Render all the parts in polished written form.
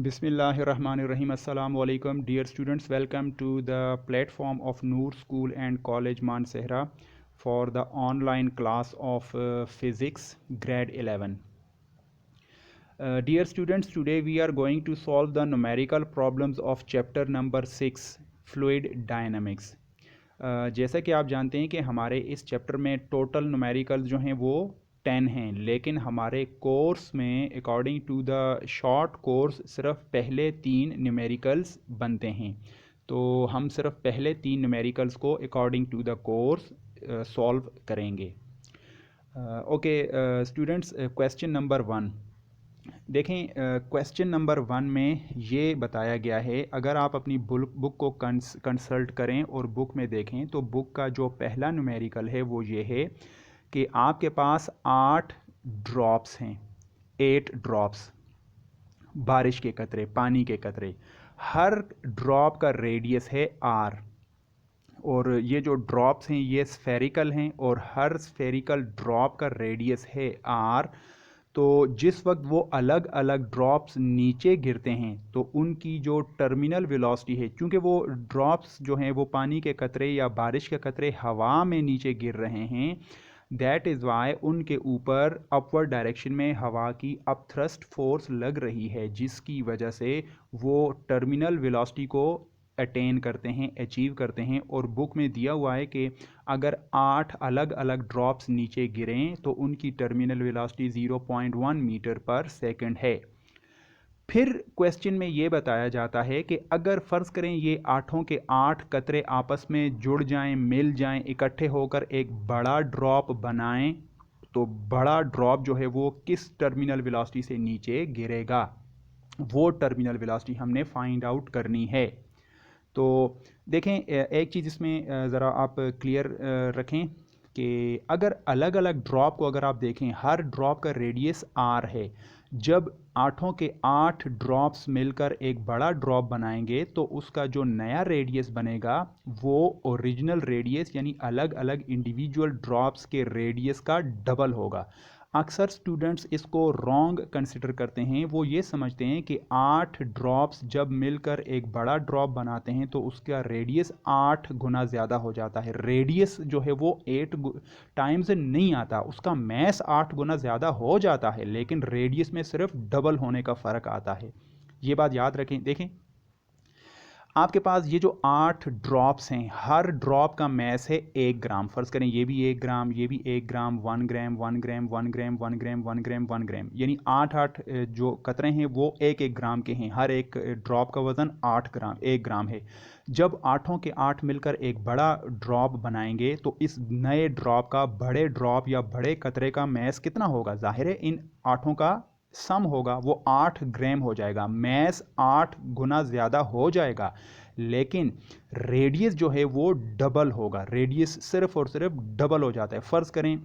Bismillahirrahmanirrahim. Assalamu alaikum. Dear students, welcome to the platform of Noor School and College Mansehra for the online class of Physics Grade 11. Dear students, today we are going to solve the numerical problems of chapter number 6, Fluid Dynamics. जैसा कि आप जानते हैं कि हमारे इस chapter में total numerical जो हैं वो 10 हैं, लेकिन हमारे कोर्स में according to the short course सिर्फ पहले 3 न्यूमेरिकल्स बनते हैं। तो हम सिर्फ पहले 3 न्यूमेरिकल्स को according to the course solve करेंगे। ओके स्टूडेंट्स, क्वेश्चन नंबर 1 देखें। क्वेश्चन नंबर 1 में ये बताया गया है, अगर आप अपनी बुक को कंसल्ट करें और बुक में देखें तो बुक का जो पहला न्यूमेरिकल है वो ये है कि आपके पास 8 ड्रॉप्स हैं, 8 ड्रॉप्स, बारिश के कतरे, पानी के कतरे। हर ड्रॉप का रेडियस है r, और ये जो ड्रॉप्स हैं ये स्फेरिकल हैं और हर स्फेरिकल ड्रॉप का रेडियस है r। तो जिस वक्त वो अलग अलग ड्रॉप्स नीचे गिरते हैं तो उनकी जो टर्मिनल वेलोसिटी है, क्योंकि वो ड्रॉप्स जो हैं वो पानी के कतरे या बारिश के कतरे हवा में नीचे गिर रहे हैं, दैट इज़ वाई उनके ऊपर अपवर्ड डायरेक्शन में हवा की अपथ्रस्ट फोर्स लग रही है, जिसकी वजह से वो टर्मिनल वेलोसिटी को अटेन करते हैं, अचीव करते हैं। और बुक में दिया हुआ है कि अगर 8 अलग अलग ड्रॉप्स नीचे गिरें तो उनकी टर्मिनल वेलोसिटी 0.1 मीटर पर सेकंड है। फिर क्वेश्चन में ये बताया जाता है कि अगर फ़र्ज़ करें ये 8 के 8 कतरे आपस में जुड़ जाएं, मिल जाएं, इकट्ठे होकर एक बड़ा ड्रॉप बनाएं, तो बड़ा ड्रॉप जो है वो किस टर्मिनल वेलोसिटी से नीचे गिरेगा, वो टर्मिनल वेलोसिटी हमने फाइंड आउट करनी है। तो देखें, एक चीज़ इसमें ज़रा आप क्लियर रखें कि अगर अलग अलग ड्रॉप को अगर आप देखें, हर ड्रॉप का रेडियस r है। जब 8 के 8 ड्रॉप्स मिलकर एक बड़ा ड्रॉप बनाएंगे तो उसका जो नया रेडियस बनेगा वो ओरिजिनल रेडियस यानी अलग अलग इंडिविजुअल ड्रॉप्स के रेडियस का डबल होगा। अक्सर स्टूडेंट्स इसको रॉन्ग कंसिडर करते हैं, वो ये समझते हैं कि 8 ड्रॉप्स जब मिलकर एक बड़ा ड्रॉप बनाते हैं तो उसका रेडियस 8 गुना ज़्यादा हो जाता है। रेडियस जो है वो 8 टाइम्स नहीं आता, उसका मैस 8 गुना ज़्यादा हो जाता है, लेकिन रेडियस में सिर्फ डबल होने का फ़र्क आता है। ये बात याद रखें। देखें, आपके पास ये जो 8 ड्रॉप्स हैं, हर ड्रॉप का मैस है 1 ग्राम। फ़र्ज़ करें ये भी 1 ग्राम, ये भी 1 ग्राम, 1 ग्राम, 1 ग्राम, 1 ग्राम, 1 ग्राम, 1 ग्राम, 1 ग्राम, यानी 8 जो कतरे हैं वो 1 ग्राम के हैं। हर एक ड्रॉप का वज़न 8 ग्राम, 1 ग्राम है। जब 8 के 8 मिलकर एक बड़ा ड्रॉप बनाएंगे तो इस नए ड्रॉप का, बड़े ड्रॉप या बड़े कतरे का मैस कितना होगा? ज़ाहिर है इन 8 का सम होगा, वो 8 ग्राम हो जाएगा, मैस 8 गुना ज़्यादा हो जाएगा, लेकिन रेडियस जो है वो डबल होगा। रेडियस सिर्फ और सिर्फ डबल हो जाता है। फ़र्ज़ करें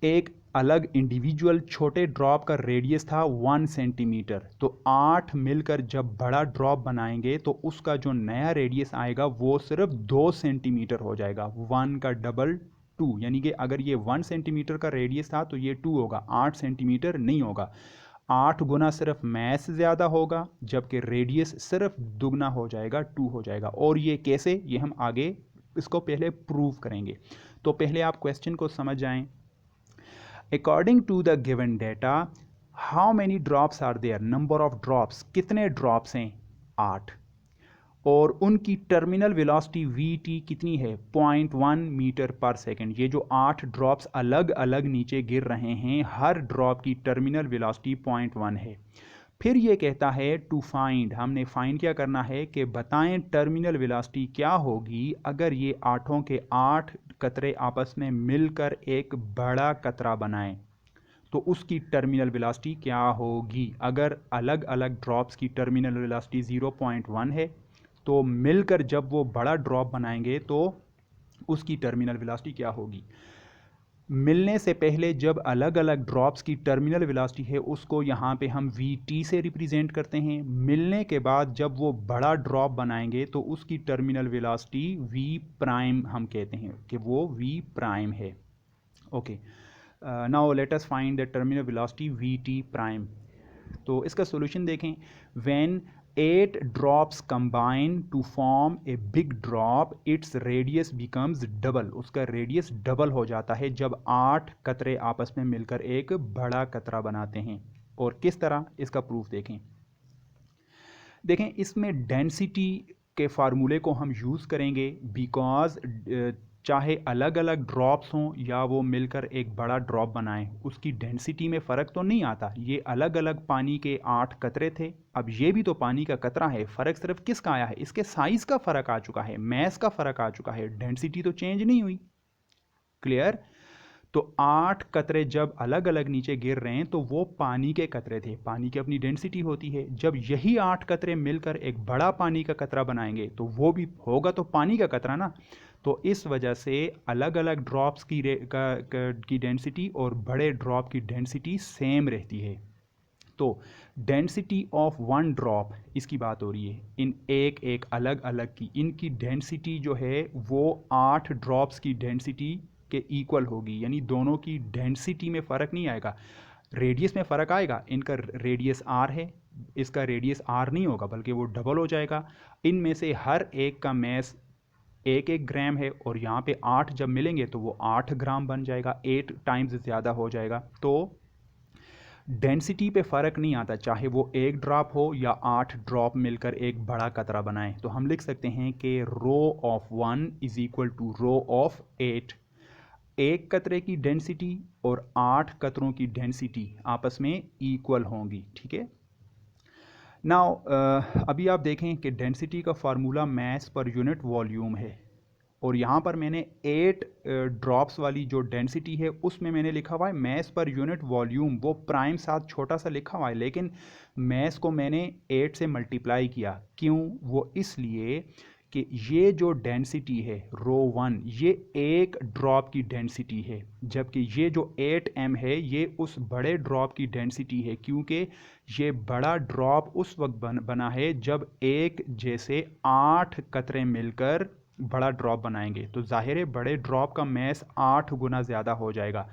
एक अलग इंडिविजुअल छोटे ड्रॉप का रेडियस था 1 सेंटीमीटर, तो 8 मिलकर जब बड़ा ड्रॉप बनाएंगे तो उसका जो नया रेडियस आएगा वो सिर्फ 2 सेंटीमीटर हो जाएगा। 1 का डबल 2, यानी कि अगर ये 1 सेंटीमीटर का रेडियस था तो ये 2 होगा, 8 सेंटीमीटर नहीं होगा। 8 गुना सिर्फ मैस ज़्यादा होगा, जबकि रेडियस सिर्फ दुगना हो जाएगा, 2 हो जाएगा। और ये कैसे, ये हम आगे इसको पहले प्रूव करेंगे। तो पहले आप क्वेश्चन को समझ जाएं। According to the given data, how many drops are there? Number of drops, कितने ड्रॉप्स हैं? 8। और उनकी टर्मिनल वेलोसिटी वी कितनी है? 0.1 मीटर पर सेकंड। ये जो 8 ड्रॉप्स अलग अलग नीचे गिर रहे हैं, हर ड्रॉप की टर्मिनल वेलोसिटी 0.1 है। फिर ये कहता है टू फाइंड, हमने फाइंड क्या करना है कि बताएं टर्मिनल वेलोसिटी क्या होगी अगर ये 8 के 8 कतरे आपस में मिलकर एक बड़ा कतरा बनाएं, तो उसकी टर्मिनल वेलोसिटी क्या होगी। अगर अलग अलग ड्रॉप्स की टर्मिनल वेलोसिटी 0.1 है तो मिलकर जब वो बड़ा ड्रॉप बनाएंगे तो उसकी टर्मिनल वेलोसिटी क्या होगी। मिलने से पहले जब अलग अलग ड्रॉप्स की टर्मिनल वेलोसिटी है उसको यहाँ पे हम वी से रिप्रेजेंट करते हैं। मिलने के बाद जब वो बड़ा ड्रॉप बनाएंगे तो उसकी टर्मिनल वेलोसिटी वी प्राइम हम कहते हैं कि वो वी प्राइम है। Okay, now let us find the terminal velocity V T prime. तो इसका सोल्यूशन देखें, when 8 drops combine to form a big drop its radius becomes double, उसका रेडियस डबल हो जाता है जब 8 कतरे आपस में मिलकर एक बड़ा कतरा बनाते हैं। और किस तरह, इसका प्रूफ देखें। देखें इसमें डेंसिटी के फार्मूले को हम यूज़ करेंगे, बिकॉज चाहे अलग अलग ड्रॉप्स हों या वो मिलकर एक बड़ा ड्रॉप बनाएं, उसकी डेंसिटी में फ़र्क तो नहीं आता। ये अलग अलग पानी के 8 कतरे थे, अब ये भी तो पानी का कतरा है, फ़र्क सिर्फ किसका आया है, इसके साइज़ का फ़र्क आ चुका है, मैस का फ़र्क आ चुका है, डेंसिटी तो चेंज नहीं हुई। क्लियर। तो 8 कतरे जब अलग अलग नीचे गिर रहे हैं तो वो पानी के कतरे थे, पानी की अपनी डेंसिटी होती है। जब यही 8 कतरे मिलकर एक बड़ा पानी का कतरा बनाएंगे तो वो भी होगा तो पानी का कतरा ना। तो इस वजह से अलग अलग ड्रॉप्स की डेंसिटी और बड़े ड्रॉप की डेंसिटी सेम रहती है। तो डेंसिटी ऑफ वन ड्रॉप, इसकी बात हो रही है, इन एक एक अलग अलग की इनकी डेंसिटी जो है वो 8 ड्रॉप्स की डेंसिटी के इक्वल होगी, यानी दोनों की डेंसिटी में फ़र्क नहीं आएगा, रेडियस में फ़र्क आएगा। इनका रेडियस आर है, इसका रेडियस आर नहीं होगा बल्कि वो डबल हो जाएगा। इनमें से हर एक का मैस 1 ग्राम है और यहाँ पे 8 जब मिलेंगे तो वो 8 ग्राम बन जाएगा, 8 टाइम्स ज़्यादा हो जाएगा। तो डेंसिटी पे फ़र्क नहीं आता, चाहे वो एक ड्रॉप हो या 8 ड्रॉप मिलकर एक बड़ा कतरा बनाए। तो हम लिख सकते हैं कि rho of 1 is equal to rho of 8। एक कतरे की डेंसिटी और 8 कतरों की डेंसिटी आपस में इक्वल होंगी, ठीक है। नाउ अभी आप देखें कि डेंसिटी का formula mass per unit volume है, और यहाँ पर मैंने 8 ड्रॉप्स वाली जो डेंसिटी है उसमें मैंने लिखा हुआ है मैस पर यूनिट वॉल्यूम, वो प्राइम साथ छोटा सा लिखा हुआ है, लेकिन मैस को मैंने 8 से मल्टीप्लाई किया। क्यों? वो इसलिए कि ये जो डेंसिटी है रो 1, ये एक ड्रॉप की डेंसिटी है, जबकि ये जो 8m है ये उस बड़े ड्रॉप की डेंसिटी है, क्योंकि ये बड़ा ड्रॉप उस वक्त बना है जब एक जैसे 8 कतरे मिलकर बड़ा ड्रॉप बनाएंगे। तो जाहिर है बड़े ड्रॉप का मैस 8 गुना ज़्यादा हो जाएगा।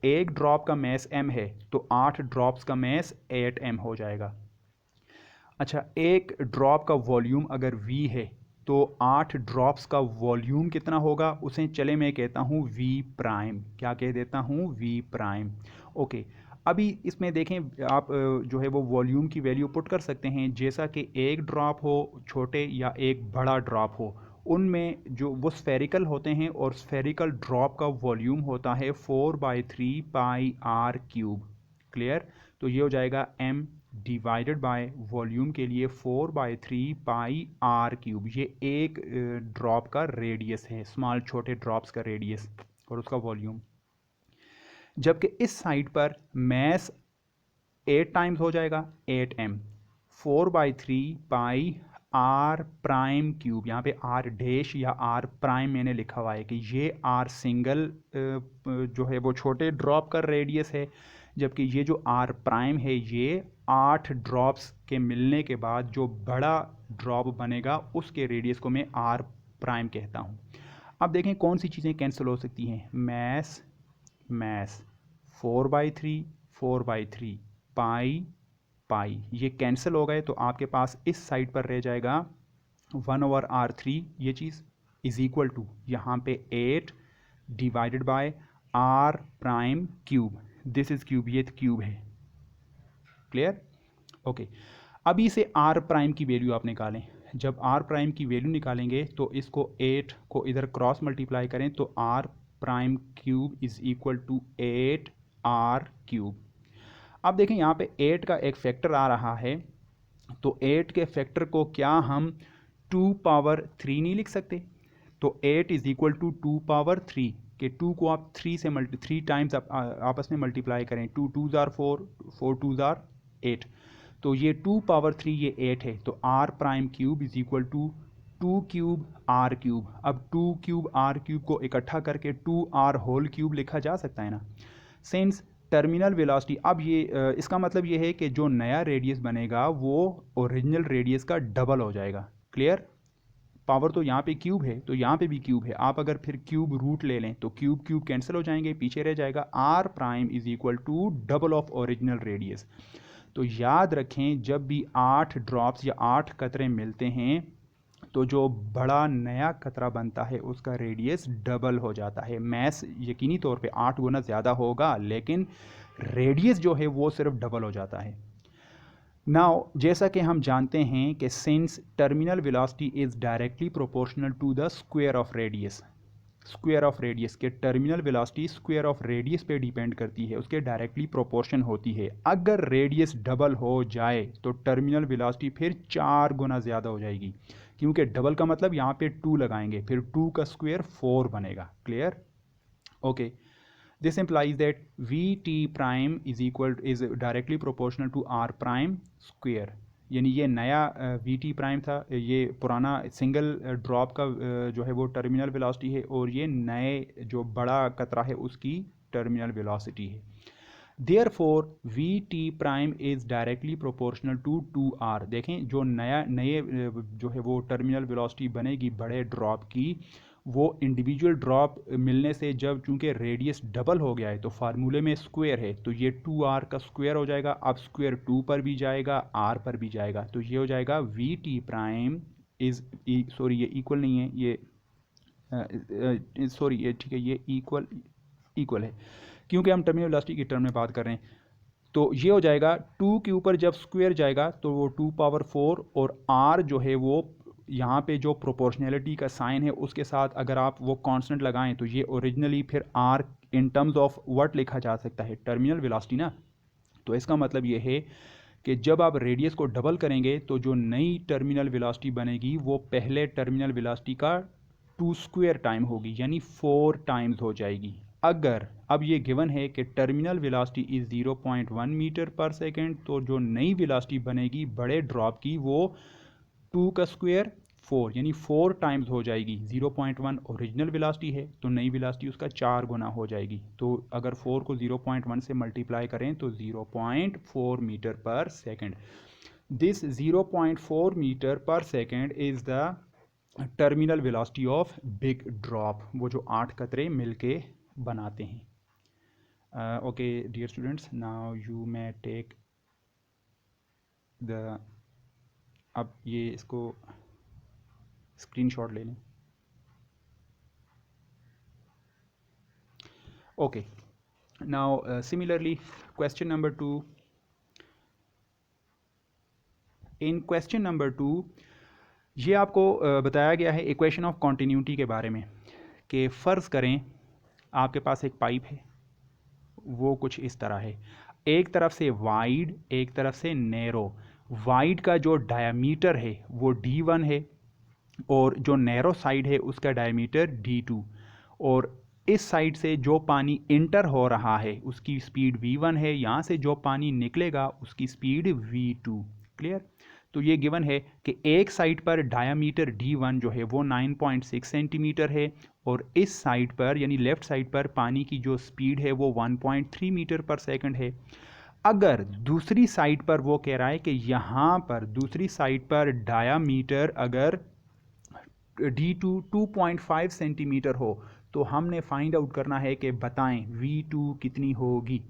एक ड्रॉप का मैस m है तो 8 ड्रॉप्स का मैस 8m हो जाएगा। अच्छा, एक ड्रॉप का वॉल्यूम अगर v है तो 8 ड्रॉप्स का वॉल्यूम कितना होगा, उसे चले मैं कहता हूँ v प्राइम। क्या कह देता हूँ? v prime. ओके, अभी इसमें देखें आप जो है वो वॉल्यूम की वैल्यू पुट कर सकते हैं, जैसा कि एक ड्रॉप हो छोटे या एक बड़ा ड्रॉप हो, उनमें जो वो स्फेरिकल होते हैं और स्फेरिकल ड्रॉप का वॉल्यूम होता है 4/3 पाई आर क्यूब। क्लियर। तो ये हो जाएगा m डिवाइडेड बाय वॉल्यूम के लिए 4/3 पाई आर क्यूब। ये एक ड्रॉप का रेडियस है, स्मॉल छोटे ड्रॉप्स का रेडियस और उसका वॉल्यूम। जबकि इस साइड पर मैस 8 टाइम्स हो जाएगा 8m, 4/3 pi are prime cube. यहाँ पे आर डैश या आर प्राइम मैंने लिखा हुआ है कि ये आर सिंगल जो है वो छोटे ड्रॉप का रेडियस है, जबकि ये जो आर प्राइम है ये 8 ड्रॉप्स के मिलने के बाद जो बड़ा ड्रॉप बनेगा उसके रेडियस को मैं आर प्राइम कहता हूँ। अब देखें कौन सी चीज़ें कैंसिल हो सकती हैं। मैस मैस 4/3 पाई ये कैंसिल हो गए, तो आपके पास इस साइड पर रह जाएगा 1/r3, ये चीज़ इज इक्वल टू यहाँ पे 8 divided by R prime cube. This is cube, ये क्यूब है। क्लियर। ओके, अभी से आर प्राइम की वैल्यू आप निकालें। जब आर प्राइम की वैल्यू निकालेंगे तो इसको 8 को इधर क्रॉस मल्टीप्लाई करें तो R prime cube is equal to 8 R cube. अब देखें यहाँ पे 8 का एक फैक्टर आ रहा है, तो 8 के फैक्टर को क्या हम 2/3 नहीं लिख सकते? तो 8 इज इक्वल टू 2/3 के 2 को आप 3 टाइम्स आपस में मल्टीप्लाई करें, 2 2s are 4, 4 2s are 8, तो ये 2/3 ये 8 है। तो R prime cube is equal to 2 cube R cube. अब 2 क्यूब आर क्यूब को इकट्ठा करके 2r होल क्यूब लिखा जा सकता है ना। सिंस टर्मिनल वेलोसिटी, अब ये इसका मतलब ये है कि जो नया रेडियस बनेगा वो ओरिजिनल रेडियस का डबल हो जाएगा। क्लियर। पावर तो यहाँ पे क्यूब है तो यहाँ पे भी क्यूब है, आप अगर फिर क्यूब रूट ले लें तो क्यूब क्यूब कैंसिल हो जाएंगे, पीछे रह जाएगा R prime is equal to double of original radius. तो याद रखें, जब भी 8 ड्रॉप्स या 8 कतरे मिलते हैं तो जो बड़ा नया कतरा बनता है उसका रेडियस डबल हो जाता है। मैस यकीनी तौर पे 8 गुना ज़्यादा होगा, लेकिन रेडियस जो है वो सिर्फ डबल हो जाता है। नाउ जैसा कि हम जानते हैं कि since terminal velocity is directly proportional to the square of radius, square of radius के terminal velocity square of radius पे डिपेंड करती है, उसके डायरेक्टली प्रोपोर्शन होती है। अगर रेडियस डबल हो जाए तो टर्मिनल वेलोसिटी फिर 4 गुना ज़्यादा हो जाएगी, क्योंकि डबल का मतलब यहाँ पे 2 लगाएंगे, फिर 2 का स्क्वायर 4 बनेगा। Clear? Okay, this implies that vt prime is directly proportional to r prime square। यानी ये नया vt प्राइम था, ये पुराना सिंगल ड्रॉप का जो है वो टर्मिनल वेलोसिटी है, और ये नए जो बड़ा कतरा है उसकी टर्मिनल वेलोसिटी है। Therefore vt prime is directly proportional to 2r। देखें, जो नए जो है वो टर्मिनल वेलोसिटी बनेगी बड़े ड्रॉप की, वो इंडिविजुअल ड्रॉप मिलने से जब चूंकि रेडियस डबल हो गया है तो फार्मूले में स्क्वायर है, तो ये 2r का स्क्वायर हो जाएगा। अब स्क्वायर 2 पर भी जाएगा, r पर भी जाएगा, तो ये हो जाएगा we T prime is sorry ये इक्वल नहीं है, ये सॉरी ये ठीक है, ये इक्वल है क्योंकि हम टर्मिनल वेलोसिटी की टर्म में बात कर रहे हैं। तो ये हो जाएगा 2 के ऊपर जब स्क्वायर जाएगा तो वो 2 पावर 4, और r जो है वो यहाँ पे जो प्रोपोर्शनैलिटी का साइन है उसके साथ अगर आप वो कांस्टेंट लगाएं तो ये ओरिजिनली फिर r in terms of what लिखा जा सकता है, टर्मिनल वेलोसिटी ना। तो इसका मतलब ये है कि जब आप रेडियस को डबल करेंगे तो जो नई टर्मिनल वेलोसिटी बनेगी वो पहले टर्मिनल वेलोसिटी का 2 स्क्वायर टाइम होगी, यानी 4 टाइम्स हो जाएगी। अगर अब ये गिवन है कि terminal velocity is 0.1 metre per second, तो जो नई वेलोसिटी बनेगी बड़े ड्रॉप की वो 2 का स्क्वायर 4, यानी 4 टाइम्स हो जाएगी। 0.1 ओरिजिनल वेलोसिटी है तो नई वेलोसिटी उसका 4 गुना हो जाएगी। तो अगर 4 को 0.1 से मल्टीप्लाई करें तो 0.4 metre per second. This 0.4 metre per second is the terminal velocity of big drop, वो जो 8 कतरे मिलके बनाते हैं। Okay dear students, now you may take the, अब ये इसको स्क्रीनशॉट ले लें। Okay, now similarly question number 2, in question number 2 ये आपको बताया गया है इक्वेशन ऑफ कॉन्टीन्यूटी के बारे में, कि फ़र्ज़ करें आपके पास एक पाइप है, वो कुछ इस तरह है, एक तरफ से वाइड एक तरफ से नैरो। वाइड का जो डायमीटर है वो d1 है, और जो नैरो साइड है उसका डायमीटर d2, और इस साइड से जो पानी इंटर हो रहा है उसकी स्पीड v1 है, यहाँ से जो पानी निकलेगा उसकी स्पीड v2। क्लियर? तो ये गिवन है कि एक साइड पर डायामीटर d1 जो है वो 9.6 सेंटीमीटर है, और इस साइड पर यानी लेफ्ट साइड पर पानी की जो स्पीड है वो 1.3 मीटर पर सेकंड है। अगर दूसरी साइड पर वो कह रहा है कि यहाँ पर दूसरी साइड पर डायामीटर अगर d2 2.5 सेंटीमीटर हो, तो हमने फाइंड आउट करना है कि बताएं v2 कितनी होगी।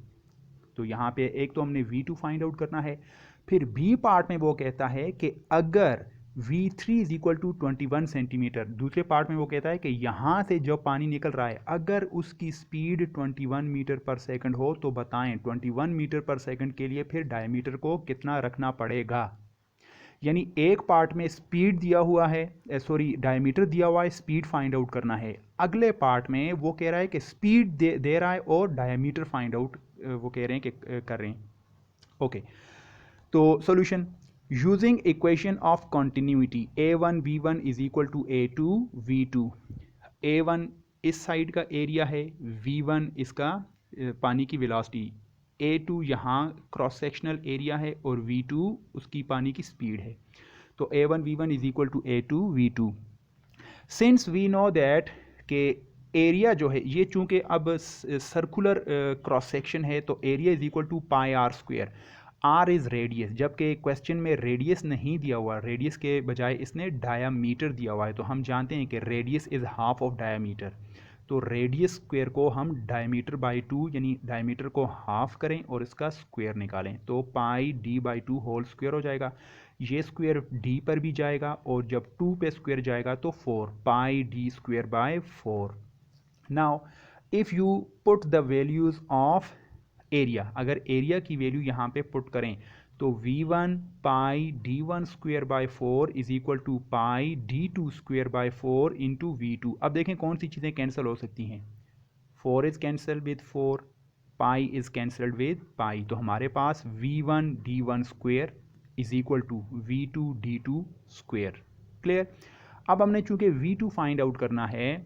तो यहाँ पे एक तो हमने v2 फाइंड आउट करना है, फिर बी पार्ट में वो कहता है कि अगर v3 is equal to 21 centimetre, दूसरे पार्ट में वो कहता है कि यहाँ से जो पानी निकल रहा है अगर उसकी स्पीड 21 मीटर पर सेकंड हो, तो बताएं 21 मीटर पर सेकंड के लिए फिर डायमीटर को कितना रखना पड़ेगा। यानी एक पार्ट में स्पीड दिया हुआ है, सॉरी डायमीटर दिया हुआ है, स्पीड फाइंड आउट करना है। अगले पार्ट में वो कह रहा है कि स्पीड दे रहा है और डायमीटर फाइंड आउट वो कह रहे हैं कि कर रहे हैं। ओके, तो solution using equation of continuity a1 v1 is equal to a2 v2। a1 इस साइड का एरिया है, v1 इसका पानी की वेलोसिटी, a2 यहाँ क्रॉस सेक्शनल एरिया है, और v2 उसकी पानी की स्पीड है। तो a1 v1 is equal to a2 v2। Since we know that के एरिया जो है ये चूंकि अब सर्कुलर क्रॉस सेक्शन है, तो area is equal to pi R square. R is radius, जबकि क्वेश्चन में रेडियस नहीं दिया हुआ, रेडियस के बजाय इसने डायामीटर दिया हुआ है, तो हम जानते हैं कि radius is half of diameter. तो रेडियस स्क्वायर को हम डायमीटर बाई 2 यानी डायमीटर को हाफ करें और इसका स्क्वायर निकालें, तो पाई डी बाई 2 होल स्क्वायर हो जाएगा। ये स्क्वायर डी पर भी जाएगा और जब 2 पे स्क्वायर जाएगा तो 4 pi D square by 4। Now if you put the values of area, अगर एरिया की वैल्यू यहाँ पे पुट करें तो v1 pi d1 square by 4 is equal to pi d2 square by 4 into v2। अब देखें कौन सी चीज़ें कैंसिल हो सकती हैं। 4 is cancel with 4, pi is cancelled with pi, तो हमारे पास v1 d1 square is equal to v2 d2 square. Clear. अब हमने चूंकि v2 फाइंड आउट करना है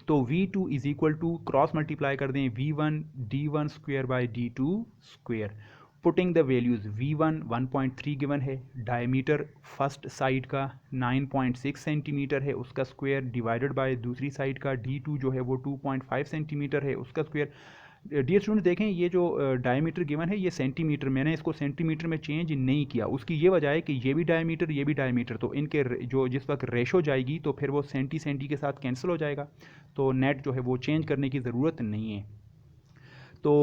तो v2 is equal to cross multiply कर दें v1 d1 square by d2 square. Putting the values v1 1.3 given है, डायमीटर फर्स्ट साइड का 9.6 सेंटीमीटर है उसका स्क्वायर डिवाइडेड बाय दूसरी साइड का d2 जो है वो 2.5 सेंटीमीटर है उसका स्क्वायर। डियर स्टूडेंट देखें ये जो डायमीटर गिवन है ये सेंटीमीटर, मैंने इसको सेंटीमीटर में चेंज नहीं किया, उसकी ये वजह है कि ये भी डायमीटर तो इनके जो जिस वक्त रेशो जाएगी तो फिर वो सेंटी के साथ कैंसिल हो जाएगा, तो नेट जो है वो चेंज करने की ज़रूरत नहीं है। तो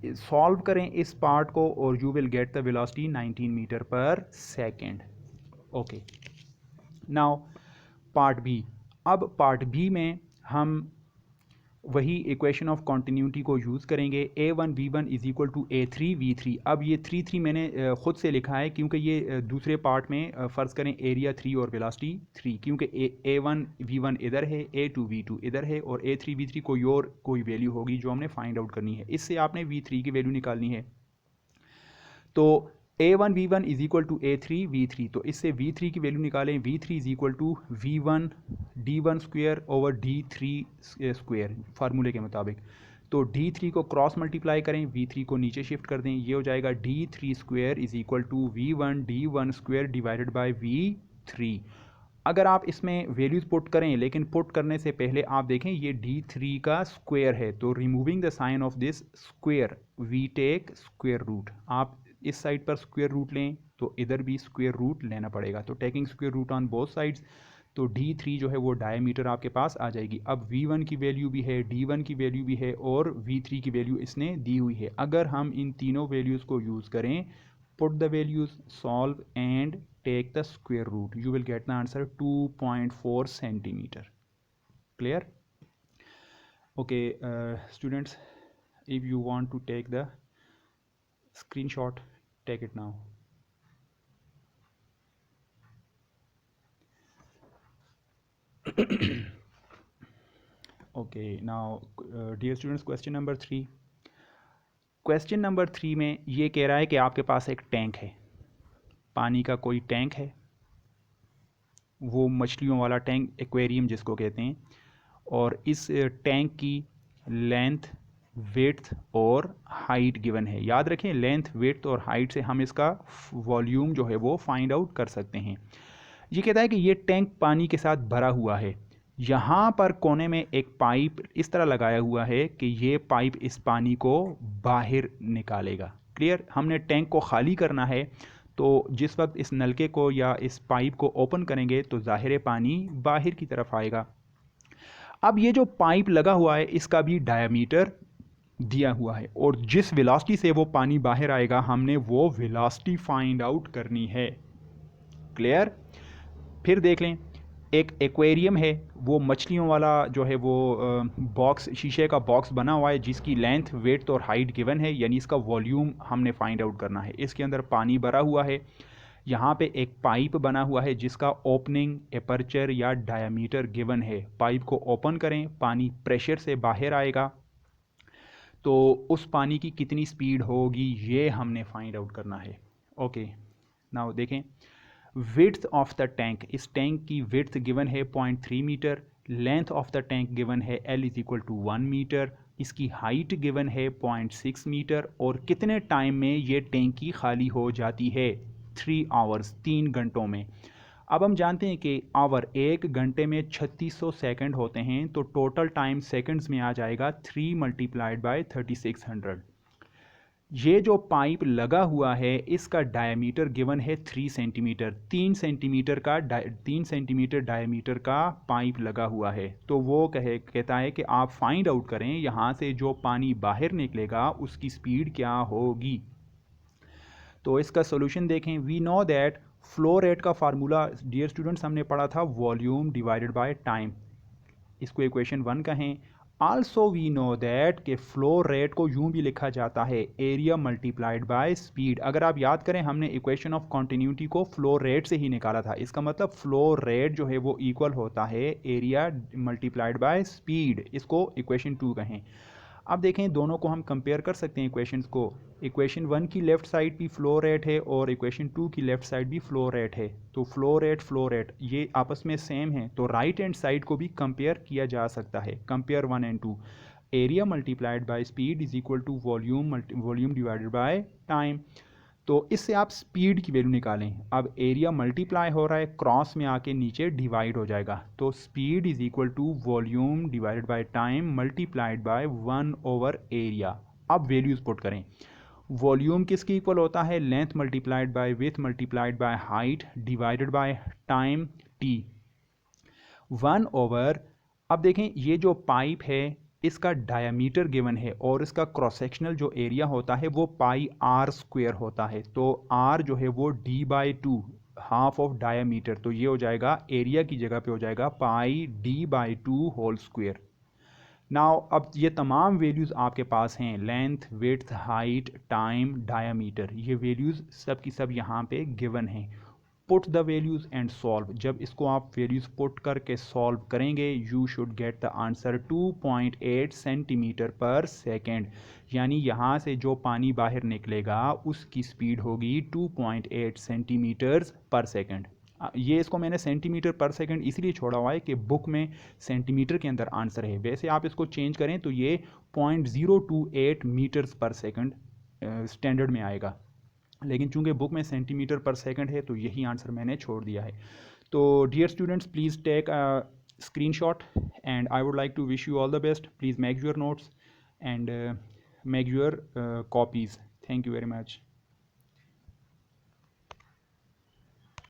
सॉल्व करें इस पार्ट को और you will get the velocity 19 metre per second. Okay, now part B. अब पार्ट बी में हम वही इक्वेशन ऑफ कॉन्टीन्यूटी को यूज़ करेंगे, a1 v1 is equal to a3 v3। अब ये 3 मैंने ख़ुद से लिखा है क्योंकि ये दूसरे पार्ट में फ़र्ज़ करें एरिया 3 और वेलोसिटी 3, क्योंकि a1 v1 इधर है, a2 v2 इधर है और a3 v3 कोई वैल्यू होगी जो हमने फाइंड आउट करनी है। इससे आपने v3 की वैल्यू निकालनी है। तो a1 v1 is equal to a3 v3, तो इससे v3 की वैल्यू निकालें, v3 is equal to v1 d1 square over d3 square फार्मूले के मुताबिक। तो d3 को क्रॉस मल्टीप्लाई करें, v3 को नीचे शिफ्ट कर दें, ये हो जाएगा d3 square is equal to v1 d1 square divided by v3। अगर आप इसमें वैल्यूज़ पुट करें, लेकिन पुट करने से पहले आप देखें ये d3 का स्क्वायर है, तो removing the sign of this square we take square root. आप इस साइड पर स्क्वायर रूट लें तो इधर भी स्क्वायर रूट लेना पड़ेगा, तो taking square root on both sides, तो d3 जो है वो डायमीटर आपके पास आ जाएगी। अब v1 की वैल्यू भी है, d1 की वैल्यू भी है और v3 की वैल्यू इसने दी हुई है। अगर हम इन तीनों वैल्यूज़ को यूज़ करें, put the values, solve and take the square root, you will get the answer 2.4 centimeter. Clear? Okay, students, if you want to take the screenshot, take it now. Okay, now dear students, question number 3 में ये कह रहा है कि आपके पास एक tank है, पानी का कोई टैंक है, वो मछलियों वाला टैंक, एक्वेरियम जिसको कहते हैं, और इस टैंक की लेंथ, विड्थ और हाइट गिवन है। याद रखें लेंथ, विड्थ और हाइट से हम इसका वॉल्यूम जो है वो फाइंड आउट कर सकते हैं। ये कहता है कि ये टैंक पानी के साथ भरा हुआ है, यहाँ पर कोने में एक पाइप इस तरह लगाया हुआ है कि ये पाइप इस पानी को बाहर निकालेगा। क्लियर? हमने टैंक को खाली करना है, तो जिस वक्त इस नलके को या इस पाइप को ओपन करेंगे तो ज़ाहिर पानी बाहर की तरफ आएगा। अब ये जो पाइप लगा हुआ है इसका भी डायमीटर दिया हुआ है और जिस वेलोसिटी से वो पानी बाहर आएगा हमने वो वेलोसिटी फाइंड आउट करनी है। क्लियर? फिर देख लें, एक एक्वेरियम है, वो मछलियों वाला जो है वो बॉक्स, शीशे का बॉक्स बना हुआ है जिसकी लेंथ, विड्थ और हाइट गिवन है, यानी इसका वॉल्यूम हमने फाइंड आउट करना है। इसके अंदर पानी भरा हुआ है, यहाँ पे एक पाइप बना हुआ है जिसका ओपनिंग, एपर्चर या डायमीटर गिवन है। पाइप को ओपन करें, पानी प्रेशर से बाहर आएगा, तो उस पानी की कितनी स्पीड होगी ये हमने फाइंड आउट करना है। ओके, नाउ देखें विड्थ ऑफ द टैंक, इस टैंक की विड्थ गिवन है 0.3 metre, length of the tank given है L is equal to 1 metre, इसकी हाइट गिवन है 0.6 मीटर और कितने टाइम में ये टैंकी खाली हो जाती है, 3 आवर्स, 3 घंटों में। अब हम जानते हैं कि आवर 1 घंटे में 3600 सेकंड होते हैं, तो टोटल टाइम सेकंड्स में आ जाएगा 3 मल्टीप्लाइड बाय 3600। ये जो पाइप लगा हुआ है इसका डायमीटर गिवन है 3 सेंटीमीटर, 3 सेंटीमीटर डायमीटर का पाइप लगा हुआ है। तो वो कहता है कि आप फाइंड आउट करें यहाँ से जो पानी बाहर निकलेगा उसकी स्पीड क्या होगी। तो इसका सोल्यूशन देखें। We know that flow rate का फार्मूला डियर स्टूडेंट्स हमने पढ़ा था वॉल्यूम डिवाइडेड बाय टाइम, इसको इक्वेशन 1 कहें। आल्सो वी नो दैट के फ्लो रेट को यूं भी लिखा जाता है एरिया मल्टीप्लाइड बाय स्पीड। अगर आप याद करें हमने इक्वेशन ऑफ कॉन्टिन्यूटी को फ्लो रेट से ही निकाला था, इसका मतलब फ्लो रेट जो है वो इक्वल होता है एरिया मल्टीप्लाइड बाय स्पीड, इसको इक्वेशन 2 कहें। अब देखें दोनों को हम कंपेयर कर सकते हैं इक्वेशंस को। इक्वेशन 1 की लेफ्ट साइड भी फ्लो रेट है और इक्वेशन 2 की लेफ्ट साइड भी फ्लो रेट है। तो फ्लो रेट ये आपस में सेम है, तो राइट हैंड साइड को भी कंपेयर किया जा सकता है। Compare 1 and 2, area multiplied by speed is equal to volume divided by time. तो इससे आप स्पीड की वैल्यू निकालें। अब एरिया मल्टीप्लाई हो रहा है, क्रॉस में आके नीचे डिवाइड हो जाएगा, तो speed is equal to volume divided by time multiplied by 1 over area. अब वैल्यूज पुट करें। वॉल्यूम किसकी इक्वल होता है? Length multiplied by with multiplied by height divided by time T, 1 over. अब देखें ये जो पाइप है इसका डायमीटर गिवन है और इसका क्रॉस सेक्शनल जो एरिया होता है वो पाई आर स्क्वेयर होता है। तो आर जो है वो D by to, half of diameter, तो ये हो जाएगा एरिया की जगह पे हो जाएगा pi D by two whole square. Now अब ये तमाम वैल्यूज़ आपके पास हैं, length, width, height, time, diameter, ये वैल्यूज़ सब की सब यहाँ पे गिवन हैं। Put the values and solve. जब इसको आप वैल्यूज़ पुट करके सॉल्व करेंगे you should get the answer 2.8 centimetre पर सेकेंड, यानी यहाँ से जो पानी बाहर निकलेगा उसकी स्पीड होगी 2.8 सेंटीमीटर्स पर सेकेंड। ये इसको मैंने सेंटीमीटर पर सेकंड इसलिए छोड़ा हुआ है कि बुक में सेंटीमीटर के अंदर आंसर है, वैसे आप इसको चेंज करें तो ये 0.028 मीटर्स पर सेकंड स्टैंडर्ड में आएगा, लेकिन चूंकि बुक में सेंटीमीटर पर सेकंड है तो यही आंसर मैंने छोड़ दिया है। तो dear students please take a screenshot and I would like to wish you all the best. Please make your notes and make your copies. Thank you very much.